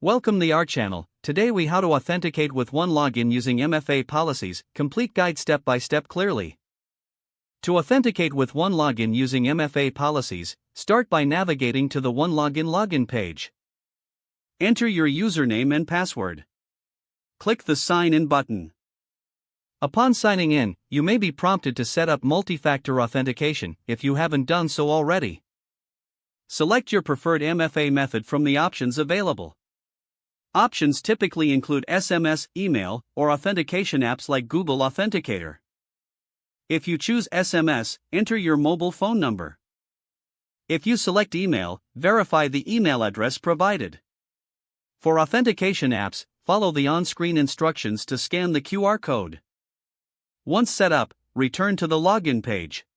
Welcome to our channel. Today we how to authenticate with OneLogin using MFA policies, complete guide step by step clearly. To authenticate with OneLogin using MFA policies, start by navigating to the OneLogin login page. Enter your username and password. Click the Sign In button. Upon signing in, you may be prompted to set up multi-factor authentication if you haven't done so already. Select your preferred MFA method from the options available. Options typically include SMS, email, or authentication apps like Google Authenticator. If you choose SMS, enter your mobile phone number. If you select email, verify the email address provided. For authentication apps, follow the on-screen instructions to scan the QR code. Once set up, return to the login page.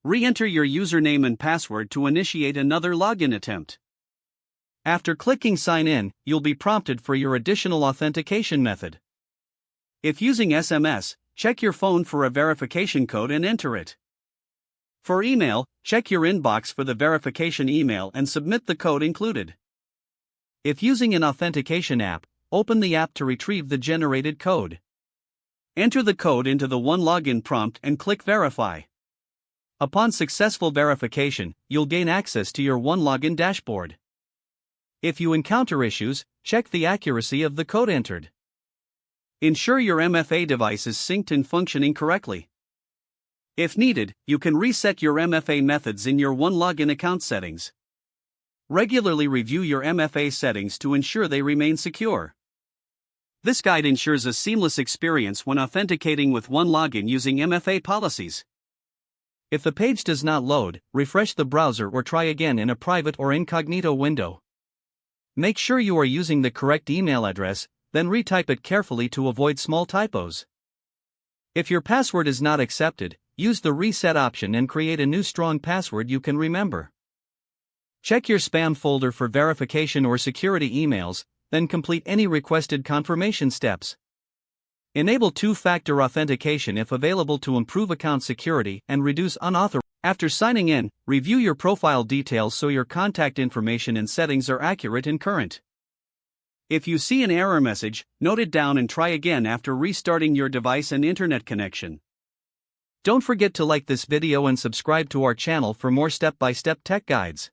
Re-enter your username and password to initiate another login attempt. After clicking Sign In, you'll be prompted for your additional authentication method. If using SMS, check your phone for a verification code and enter it. For email, check your inbox for the verification email and submit the code included. If using an authentication app, open the app to retrieve the generated code. Enter the code into the OneLogin prompt and click Verify. Upon successful verification, you'll gain access to your OneLogin dashboard. If you encounter issues, check the accuracy of the code entered. Ensure your MFA device is synced and functioning correctly. If needed, you can reset your MFA methods in your OneLogin account settings. Regularly review your MFA settings to ensure they remain secure. This guide ensures a seamless experience when authenticating with OneLogin using MFA policies. If the page does not load, refresh the browser or try again in a private or incognito window. Make sure you are using the correct email address, then retype it carefully to avoid small typos. If your password is not accepted, use the reset option and create a new strong password you can remember. Check your spam folder for verification or security emails, then complete any requested confirmation steps. Enable two-factor authentication if available to improve account security and reduce unauthorized. After signing in, review your profile details so your contact information and settings are accurate and current. If you see an error message, note it down and try again after restarting your device and internet connection. Don't forget to like this video and subscribe to our channel for more step-by-step tech guides.